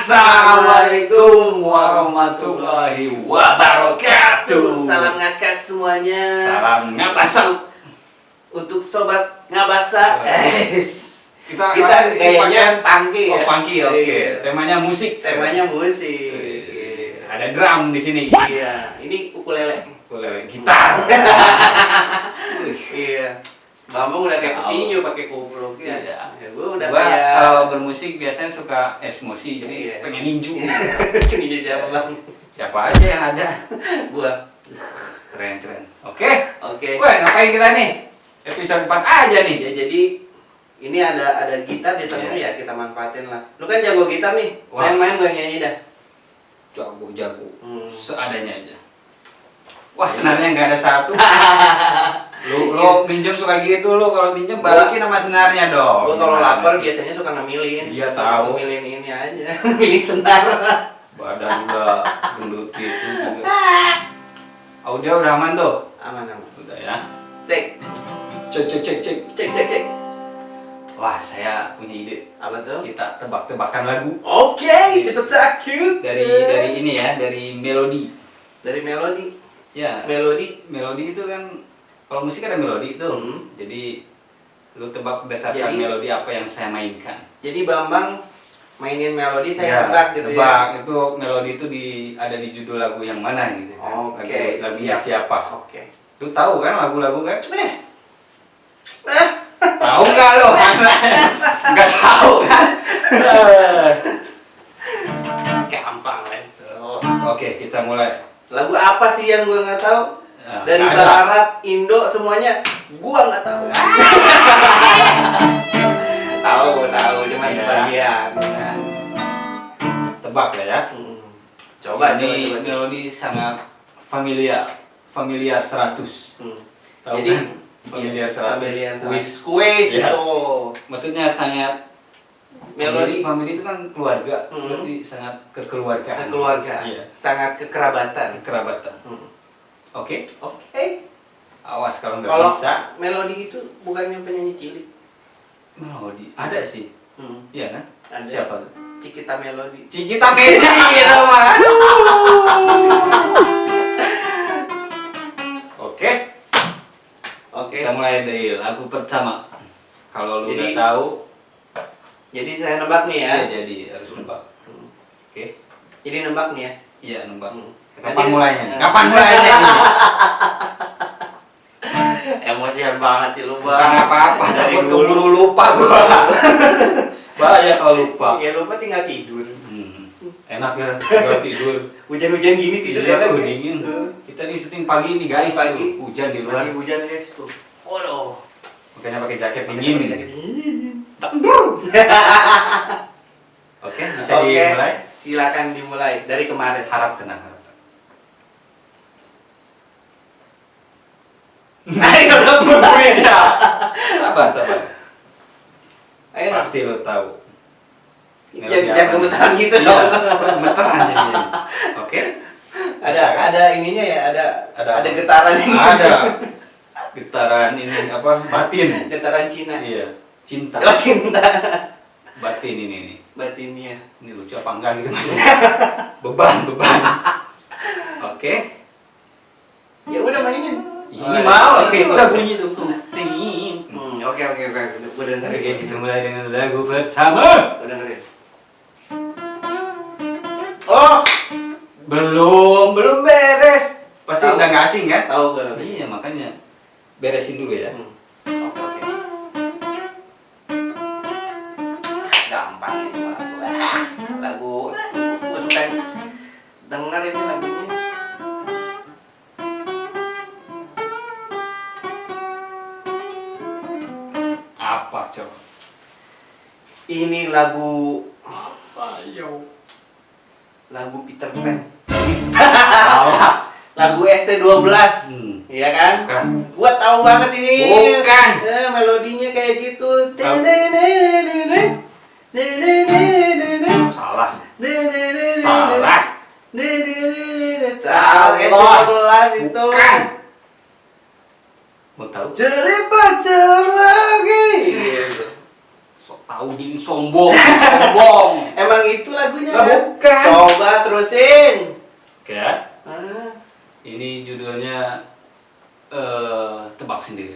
Assalamualaikum warahmatullahi wabarakatuh. Salam ngakak semuanya. Salam ngabasa. Untuk sobat ngabasa. Kita kayaknya pangki ya. Oh, pangki, oke. Iya. Temanya musik. Temanya musik. Ada drum di sini. Iya, ini ukulele. Ukulele, gitar. Iya. Bambang udah kayak petinju pakai kupluk ya. Iya. Ya, gua udah Gua kayak kalau bermusik biasanya suka emosi, jadi Iya. pengen ninju. Ini siapa Bang? Siapa aja yang ada. Gua. Keren. Oke. Oke. Wah, ngapain kita nih? Episode 4 aja nih. Ya jadi ini ada gitar di tengah Iya. ya, kita manfaatin lah. Lu kan jago gitar nih. Wah. Main-main gua nyanyi dah. Jago. Seadanya aja. Wah, Iya. senarnya nggak ada satu. Lu minjem suka gitu, lu kalau minjem balikin sama senarnya dong. Gua kalau Gimana lapar sih? biasanya suka ngemilin. Iya, tahu. Ngemilin ini aja. Ngemilin senar. Badan udah gendut gitu juga. Audio udah aman tuh? Aman. Udah ya. Cek. Cek. Wah, saya punya ide. Apa tuh? Kita tebak-tebakan lagu Oke, sipet sakit. dari ini ya, dari melodi. Dari melodi. Ya, melodi itu kan kalau musik ada melodi tuh. Jadi lu tebak berdasarkan Jadi- melodi apa yang saya mainkan. Jadi Bambang mainin melodi, Ya, saya tebak gitu tebak. ya. Itu melodi itu ada di judul lagu yang mana gitu kan. Oke, Lagunya siap. siapa? Oke. Lu tahu kan lagu-lagu kan? Eh. Tahu nggak lo? Nggak tahu kan? Gampang kan. Oke, kita mulai. Lagu apa sih yang gua nggak tahu? Nah, Dari nggak ada. barat, Indo semuanya gua nggak tahu. Tahu, cuma Iya. sebagian. Tebak ya. Coba Ini coba. melodi sangat familiar 100. Tahu Jadi kan? Familiar 100. Familiar Kuis. Kuis Ya. itu. Maksudnya sangat Melodi family itu kan keluarga, Hmm. berarti sangat kekeluargaan. keluarga. Iya. Sangat kekerabatan. Kekerabatan. Hmm. Oke. Oke. Awas kalau nggak Kalau bisa. melodi itu bukannya penyanyi cilik. Melodi ada sih. Iya kan? Ada. Siapa tuh? Cikita Melodi. Cikita Melodi gitu mah. Aduh. Oke. Oke. Kita mulai dari lagu pertama. Kalau lu Jadi- nggak tahu, Jadi saya nebak nih ya. ya jadi harus nebak. Oke. Jadi nebak nih ya. Iya, nebak. Hmm. Kapan Nanti- mulainya? Nah. Kapan mulainya? Emosian banget sih lu, Bukan Bang. apa-apa, Dari takut dulu. keburu lupa gua. Bahaya kalau lupa. Ya lupa tinggal tidur. Enak ya, kalau tidur. Hujan-hujan gini tidur Iya, enak tuh ya? dingin. Kita nih syuting pagi nih guys. Pagi. Tuh, hujan di luar. Masih hujan guys tuh. Waduh. Makanya pakai jaket Pakai dingin. jaket dingin. Oke, bisa Oke, dimulai. silakan dimulai dari kemarin. Harap tenang. Ayo udah mulai. Sabar. Ayo. Pasti lo tahu. Jangan gemetaran gitu Iya, dong. gemeteran jadinya. Oke. Ada ininya ya, ada Ada getaran ini. Ada getaran ini apa? Batin. Getaran Cina. Iya, cinta. Oh, cinta. Batin ini nih. Batinnya. Ini lucu apa enggak gitu maksudnya? Beban. Oke. Ya udah mainin. Ini mau, Oke. itu udah bunyi tuh. Ting. Oke. Gue dengerin. Oke, kita mulai dengan lagu pertama. Gue dengerin. Oh, Belum beres. Pasti Tahu. udah nggak asing kan? tahu gue. Iya, makanya beresin dulu ya. Oke. Gampang ini lagu. Gue suka denger ini lagunya. Apa, Cok? Ini lagu Apa, yo? lagu Peter Pan. Salah. Lagu ST12. Iya kan? Bukan. Gua tahu banget ini. Bukan. Melodinya kayak gitu. Tahu. Salah. Salah. Tahu ST12 itu. Bukan. Mau tahu? Ceri pacar lagi. Gitu. Sok tahu dia sombong. itu lagunya Lah, kan? bukan. Coba terusin. Oke. Ah, Ini judulnya tebak sendiri.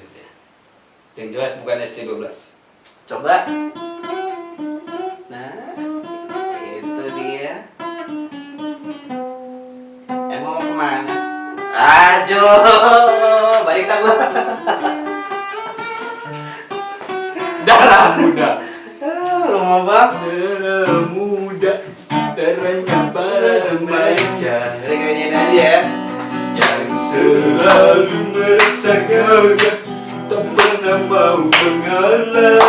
Yang jelas bukan SC12. coba. Nah, itu dia. Emang mau kemana? Aduh, balik aku. Darah muda. Lama banget. Darah muda. Darahnya para remaja. Udah nyanyiin aja ya. Yang selalu merasa gagah, tak pernah mau mengalah.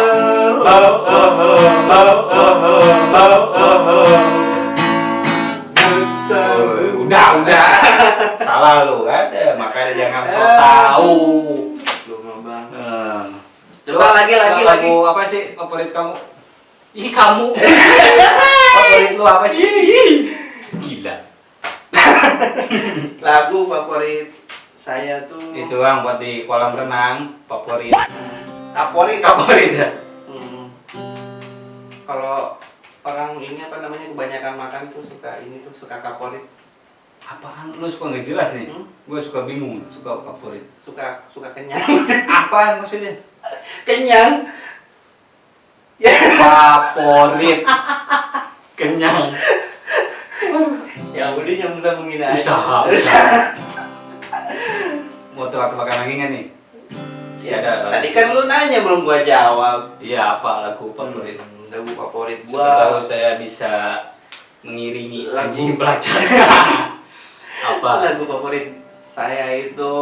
Udah. Salah lu kan? Makanya jangan so tahu. Lama banget. Nah. Coba lagi. Lagu apa sih favorit kamu? Ih, kamu. Favorit lu apa sih? Gila. Lagu favorit saya tuh Itu yang buat di kolam renang, favorit. favorit Ya. Hmm. Kalau orang ini apa namanya kebanyakan makan tuh suka favorit. Apaan? Lu suka nggak jelas nih? Gue suka bingung, suka favorit. Suka kenyang. Apaan maksudnya? Kenyang. Ya. Favorit. Kenyang. Ya udah nyambung-sambungin aja. Usaha. Mau tebak-tebakan lagi nggak nih? Ya, Ada. tadi kan lu nanya belum gua jawab. Iya, apa lagu favorit? Lagu favorit Siapa gua. tahu saya bisa mengiringi Lagu. anjing pelacak. Apa? Lagu favorit saya itu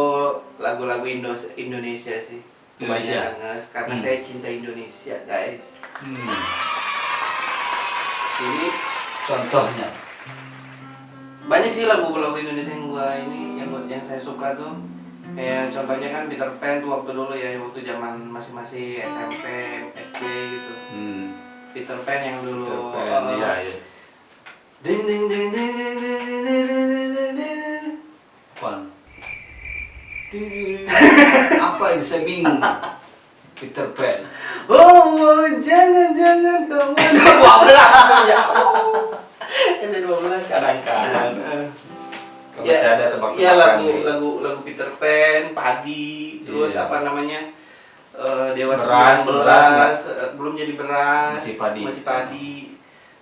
lagu-lagu Indonesia sih. Indonesia? Kebanyakan, karena saya cinta Indonesia, guys. Jadi Contohnya. banyak sih lagu-lagu Indonesia yang saya suka tuh. Kayak contohnya kan Peter Pan tuh waktu dulu ya, waktu zaman masih SMP, SD gitu. Peter Pan yang dulu. Iya. Ding ding ding ding ding ding ding ding ding ding. Apaan? Apa itu? Saya bingung. Peter Pan. Oh, jangan kamu. S12 ya. S12 kadang-kadang. Kalau saya ada tebak-tebakan. Iya nih. lagu Peter Pan, Padi, terus Iya. apa namanya? Dewa Beras 19, belum jadi beras, Masih padi.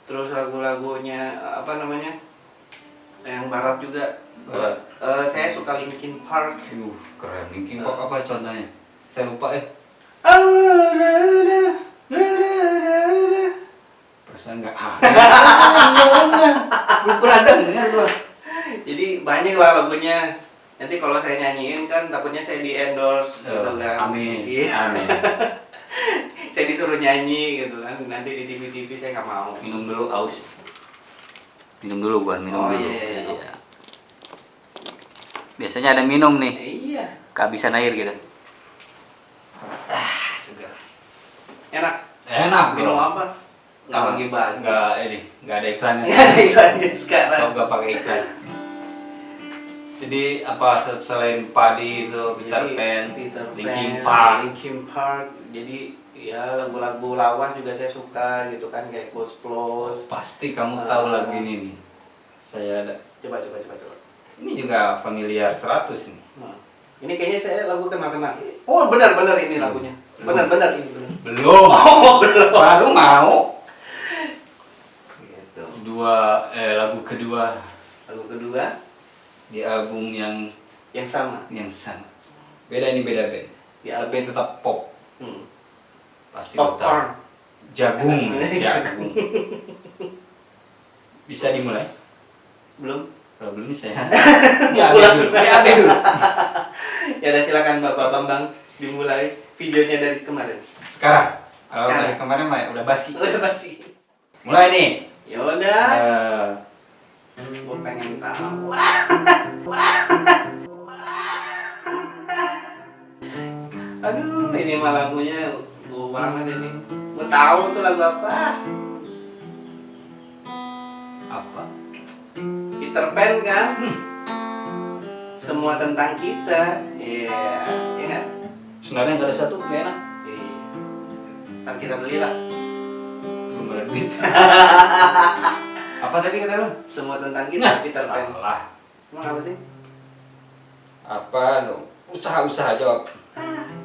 Terus lagu-lagunya apa namanya? Yang barat juga. Barat. Saya suka Linkin Park. Keren. Linkin Park apa contohnya? Saya lupa Perasaan nggak ada. Belum pernah dengar gua. Jadi banyak lah lagunya. Nanti kalau saya nyanyiin kan takutnya saya di endorse gitu kan. Amin. Iya. Amin. Saya disuruh nyanyi gitu kan. Nanti di TV-TV saya nggak mau. Minum dulu aus. Minum dulu gua, minum Oh, dulu. iya. Biasanya ada minum nih. Iya. Kehabisan air gitu. Segar. Enak. Enak, Minum bro. apa? Nggak bagi-bagi. Nggak ada iklannya. Iklannya sekarang. Kalau nggak pakai iklan. Jadi apa selain padi itu Peter Pan, Linkin Park. Jadi ya lagu-lagu lawas juga saya suka gitu kan, kayak Ghost Plus. Pasti kamu tahu lagu ini nih. Saya ada. Coba. Ini juga familiar 100 nih. Ini kayaknya saya lagu kenal-kenal. Oh benar ini lagunya. Benar ini benar. Belum. Oh belum. Baru mau. Gitu. Lagu kedua Lagu kedua di album yang sama. Beda ini beda band. Di album. Tapi tetap pop. Pasti lo tahu. Popcorn. Jagung. Bisa dimulai? Belum. Kalau belum saya. BAB dulu. Ya udah silakan Bapak Bambang dimulai videonya dari kemarin. Sekarang. Kalau Sekarang. dari kemarin mah udah basi. Udah basi. Mulai nih. Ya udah. Eh, Gue pengen tahu. Aduh, ini mah lagunya gue banget ini. Gue tahu tuh lagu apa. apa? Peter Pan kan? Semua tentang kita. Iya, ya kan? Sebenarnya nggak ada satu, nggak enak. Iya. Ntar kita belilah. Belum ada duit. Apa tadi kata lu? Semua tentang kita, Nah, Peter Pan. salah. Emang apa sih? Apa lu? Usaha-usaha jawab.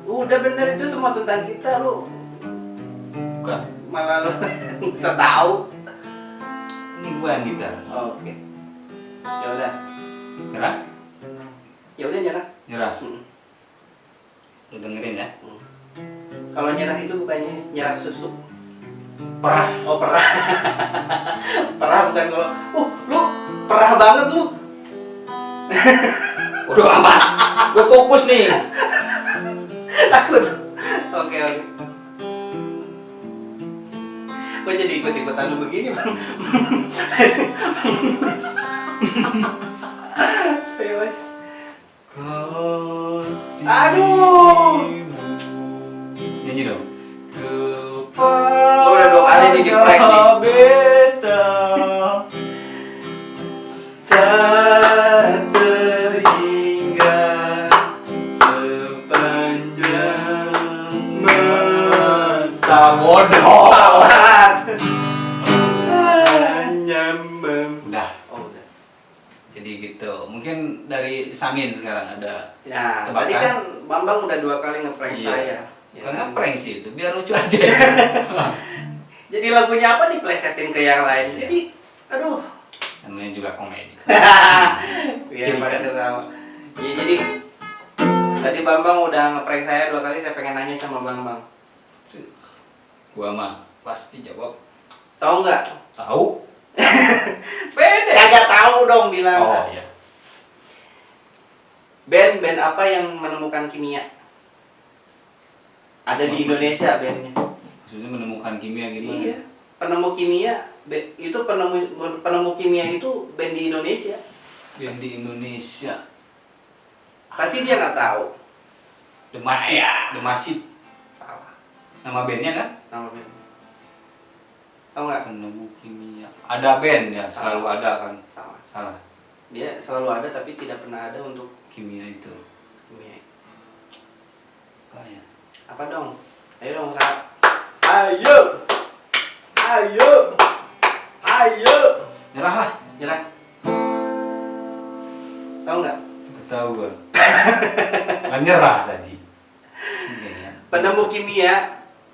Udah bener itu semua tentang kita lu. Bukan. Malah lu bisa tahu. Ini gua yang gitar. Oke. Ya udah. Nyerah? Ya udah nyerah. Nyerah. Mm. Lu dengerin ya. Kalau nyerah itu bukannya nyerah susu. Perah. Oh, perah. Perah bukan kalau lu perah banget lu. Udah amat. Gua fokus nih. Takut. Oke. Kok jadi ikut-ikutan lu begini, Bang? Ayo, Mas. Aduh. Nyanyi dong. Gua udah 2 kali nih di prank nih. Beta. Tak terhingga sepanjang Masa bodoh. hanya Udah. Oh, udah. Jadi gitu. Mungkin dari Samin sekarang ada. Ya, Tebakan. tadi kan Bambang udah 2 kali ngeprank Iya. saya. Ya Karena kan? prank sih itu biar lucu aja. Jadi lagunya apa diplesetin ke yang lain. Jadi, aduh. Namanya juga komedi. Biar Ciri pada khas. ketawa. Ya jadi tadi Bambang udah ngeprank saya 2 kali, saya pengen nanya sama Bambang. Gua mah pasti jawab. Tahu nggak? Tahu? Pede. Kagak tahu dong bilang. Oh iya. Band apa yang menemukan kimia? Ada di Indonesia bandnya. Maksudnya menemukan kimia gimana? Iya. Penemu kimia, itu penemu kimia itu band di Indonesia. Band di Indonesia. Pasti dia nggak tahu. The Massive. Ayah. The Massive. Salah. Nama bandnya kan? Nama band. Tahu nggak? Penemu kimia. Ada band ya, selalu ada kan? Salah. Salah. Dia selalu ada tapi tidak pernah ada untuk Kimia itu. kimia. Apa ya? Apa dong? Ayo dong, Sa. Ayo. Ayo. Ayo. Nyerah lah. Nyerah. Tahu nggak? Nggak tahu gua. Kan nyerah tadi. Kayaknya. Penemu kimia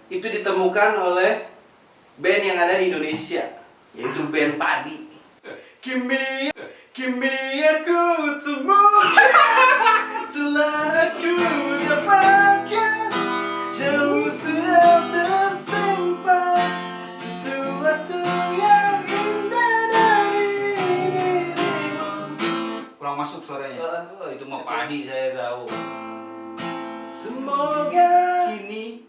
itu ditemukan oleh band yang ada di Indonesia, yaitu band padi. Kimiaku temukan, telah aku dapatkan, jauh sudah tersimpan sesuatu yang indah dari dirimu. Kurang masuk suaranya. Oh, itu mah padi saya tahu. Semoga Kini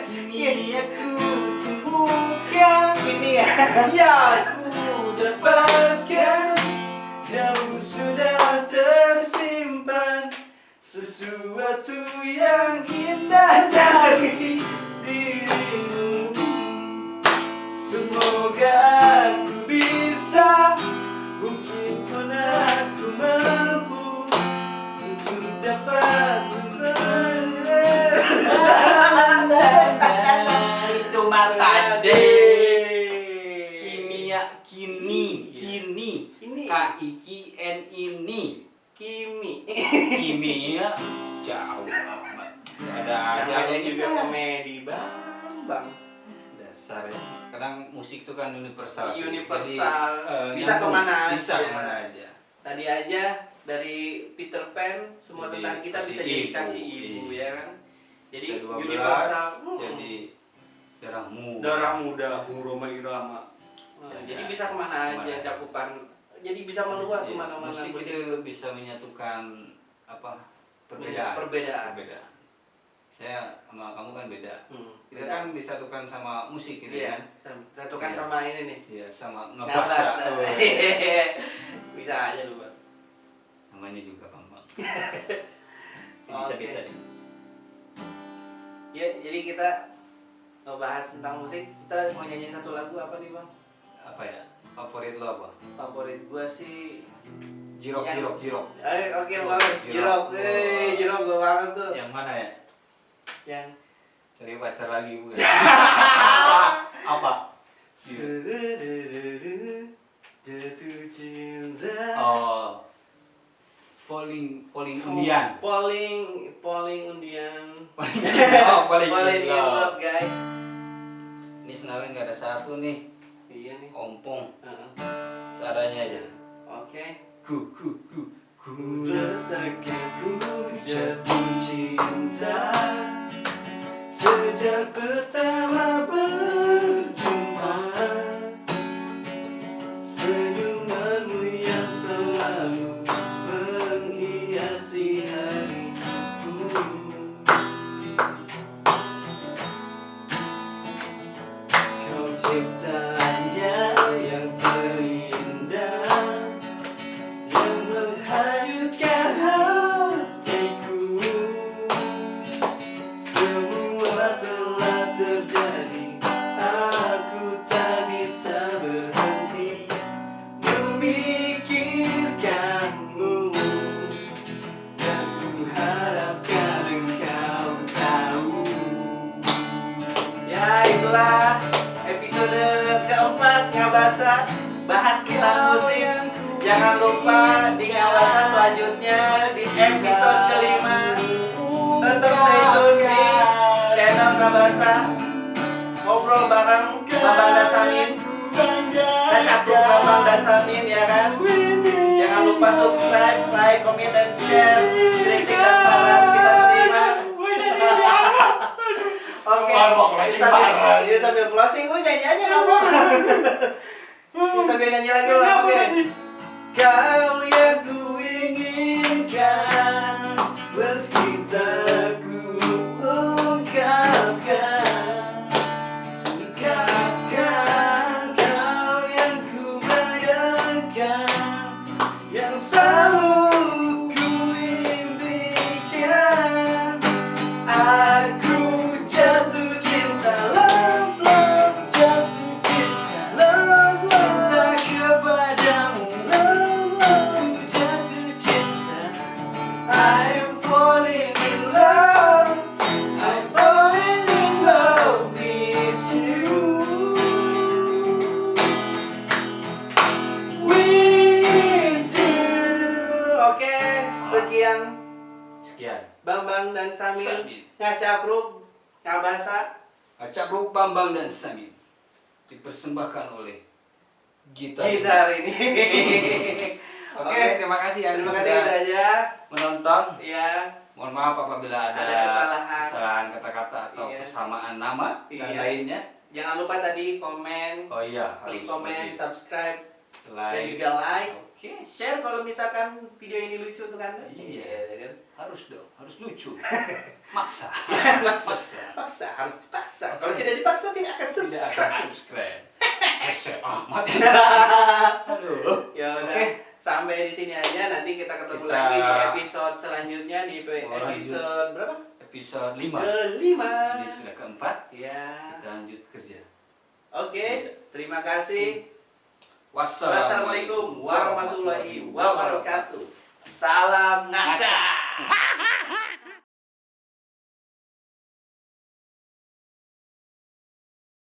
kini aku temukan. ini ya. Ya aku Dapatkan, jauh sudah tersimpan sesuatu yang indah dari dirimu. Semoga aku bisa, mungkin pun aku mampu untuk dapat itu mah tadi. Kimia kini Ini K I K N ini Kimi. kimia jauh amat. Ada aja Namanya ini juga kan. komedi, Bang. Dasar ya. Kadang musik itu kan universal. Universal. Bisa nyambung. kemana Bisa aja. kemana aja. Tadi aja dari Peter Pan semua Jadi, tentang kita bisa kasih jadi ibu. kasih ibu Iya. ya kan. Jadi Sudah 12, universal. jadi darah muda. Darah muda Bung Roma Irama. Ya, Jadi ya. bisa kemana aja Kemana. cakupan. Jadi bisa meluas Iya, kemana-mana musik itu bisa menyatukan apa perbedaan. Perbedaan. Saya sama kamu kan beda. Kita Beda. kan disatukan sama musik gitu Iya, kan. satukan Iya. sama ini nih. Iya, sama Ngebas. ngebasa. Bisa aja lu, Bang. Namanya juga Bambang. Oke. Bisa deh. Ya, jadi kita ngebahas tentang musik. Kita mau nyanyi satu lagu apa nih, Bang? Apa ya? Favorit lo apa? Favorit gua sih Jirok, Yang- jirok, jirok. oke banget. Jirok. Jirok gua banget tuh. Yang mana ya? Yang Cari pacar lagi bukan? Apa? Jatuh cinta. Oh, polling undian. Polling undian. Oh, polling Polling in love. love, guys. Ini senarai nggak ada satu nih, Iya nih. ompong, Heeh. seadanya aja. Oke. Ku Ku rasakan ku jatuh cinta sejak pertama berjumpa. Senyumanmu yang selalu menghiasi hariku. Kau ciptanya yang terindah, yang menghanyutkan hatiku. Semua telah terjadi, aku tak bisa berhenti memikirkanmu. Dan ku harapkan engkau tahu. Ya, itulah episode keempat Ngabasa, bahas tentang musik. Jangan lupa di Ngabasa selanjutnya di episode kelima. Tetap stay tune di channel Ngabasa. Ngobrol bareng Bambang dan Samin. Kita capruk Bambang dan Samin, ya kan? Jangan lupa subscribe, like, comment, dan share. Kritik dan saran kita terima. Oke, sambil closing lu nyanyi aja nggak apa? Sambil nyanyi lagi lah, oke. Kau yang ku inginkan, meski tak ku ungkapkan. Kau yang ku bayangkan, yang selalu ku impikan. Aku jatuh cinta, love, jatuh cinta, love, cinta kepadamu, love, ku jatuh cinta. I'm falling in love, I'm falling in love with you, with you. Oke, sekian Bambang dan Samin Ngacapruk Ngabasa. Capruk Bambang dan Samin dipersembahkan oleh gitar ini. Oke, terima kasih yang Terima kasih, sudah itu aja. menonton. Ya, Mohon maaf apabila ada kesalahan. kesalahan kata-kata atau Iya. kesamaan nama dan Iya. lainnya. Jangan lupa tadi komen, Oh iya, klik harus komen, wajib subscribe, dan like. juga like. Oke. Share kalau misalkan video ini lucu untuk Anda. Iya, kan? harus dong, harus lucu. Maksa. Paksa, harus dipaksa. Kalau tidak dipaksa tidak akan Tidak akan subscribe. subscribe. Amat. Aduh. Ya udah, Oke. sampai di sini aja. Nanti kita ketemu Kita- lagi di episode selanjutnya di episode berapa? Episode 5. Kelima. Ini sudah keempat. Ya. Kita lanjut kerja. Oke, terima kasih. Wassalamualaikum Wassalamualaikum warahmatullahi wabarakatuh. Salam ngakak.